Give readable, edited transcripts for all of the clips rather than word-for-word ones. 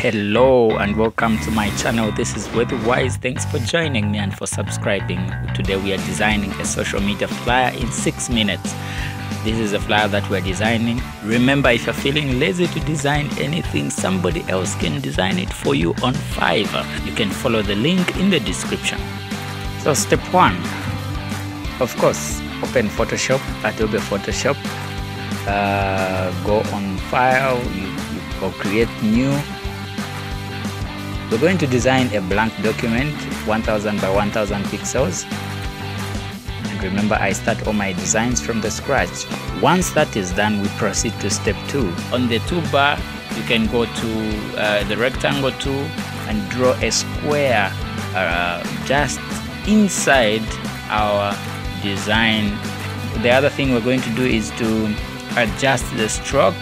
Hello and welcome to my channel. This is Weather Wise. Thanks for joining me and for subscribing. Today we are designing a social media flyer in 6 minutes. This is a flyer that we're designing. Remember, if you're feeling lazy to design anything, somebody else can design it for you on Fiverr. You can follow the link in the description. So step 1, of course, open Photoshop, Adobe Photoshop. Go on File, or create new. We're going to design a blank document, 1000 by 1000 pixels. And remember, I start all my designs from the scratch. Once that is done, we proceed to step 2. On the toolbar, you can go to the rectangle tool and draw a square just inside our design. The other thing we're going to do is to adjust the stroke,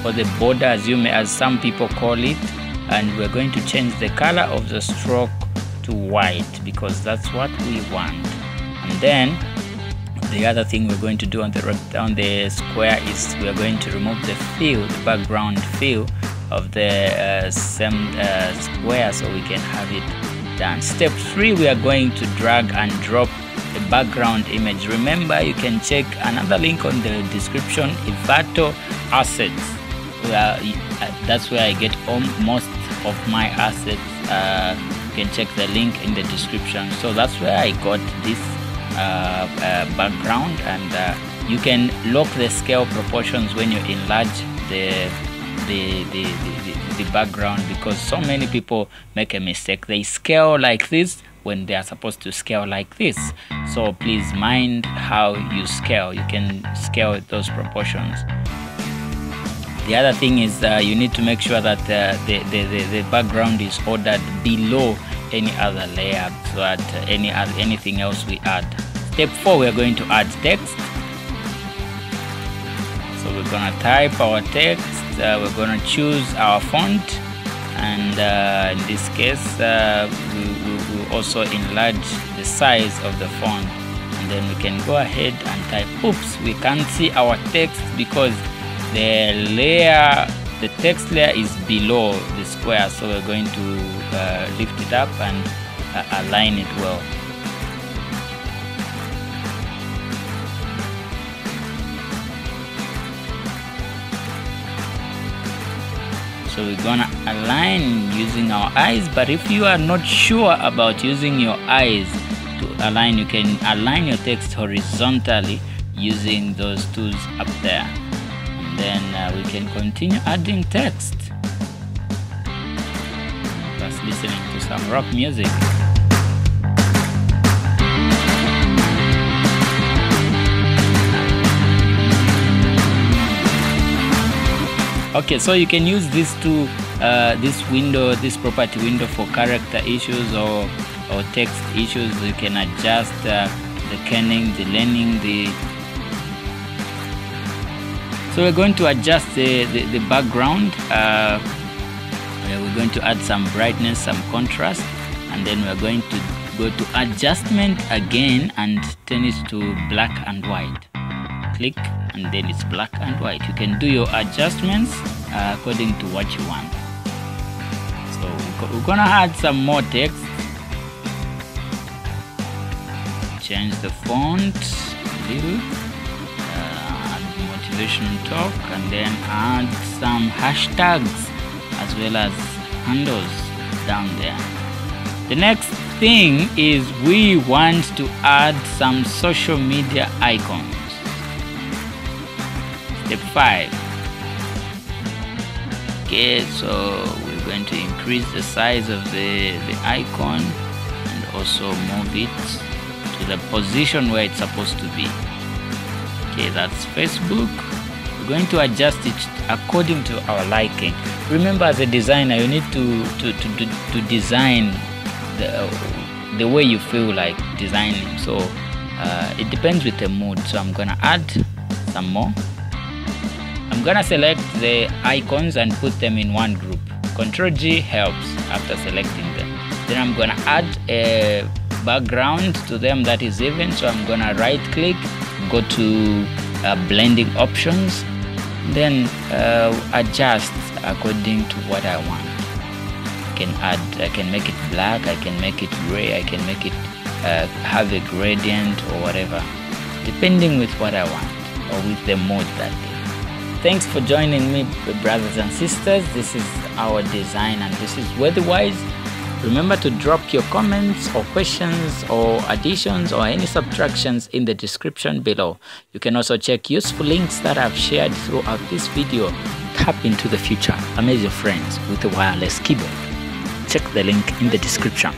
or the border, as some people call it, and we're going to change the color of the stroke to white because that's what we want. And then the other thing we're going to do on the square is we're going to remove the fill, the background fill of the same square, so we can have it done. Step 3, we are going to drag and drop a background image. Remember, you can check another link on the description, Ivato Assets. That's where I get most of my assets. You can check the link in the description. So that's where I got this background, and you can lock the scale proportions when you enlarge the background, because so many people make a mistake. They scale like this when they are supposed to scale like this. So please mind how you scale. You can scale those proportions. The other thing is you need to make sure that the background is ordered below any other layer, so that anything else we add. Step 4, we are going to add text. So we're going to type our text. We're going to choose our font, and in this case we will also enlarge the size of the font, and then we can go ahead and type. Oops, we can't see our text because the text layer is below the square, so we're going to lift it up and align it well. So we're gonna align using our eyes, but if you are not sure about using your eyes to align, you can align your text horizontally using those tools up there. Then we can continue adding text. Just listening to some rock music. Okay, so you can use this to this property window for character issues or text issues. You can adjust the kerning, the leaning, So we're going to adjust the background. We're going to add some brightness, some contrast, and then we're going to go to adjustment again and turn it to black and white. Click, and then it's black and white. You can do your adjustments according to what you want. So we're gonna add some more text. Change the font a little. Talk, and then add some hashtags as well as handles down there. The next thing is we want to add some social media icons. Step 5. Okay, so we're going to increase the size of the icon and also move it to the position where it's supposed to be. Okay, that's Facebook. We're going to adjust it according to our liking. Remember, as a designer, you need to design the way you feel like designing. So it depends with the mood. So I'm gonna add some more. I'm gonna select the icons and put them in one group. Ctrl G helps after selecting them. Then I'm gonna add a background to them that is even. So I'm gonna right click, go to blending options, then adjust according to what I want. I can make it black, I can make it gray, I can make it have a gradient or whatever, depending with what I want or with the mood that day. Thanks for joining me, brothers and sisters. This is our design and this is Weatherwise. Remember to drop your comments or questions or additions or any subtractions in the description below. You can also check useful links that I've shared throughout this video. Tap into the future. Amaze your friends with a wireless keyboard. Check the link in the description.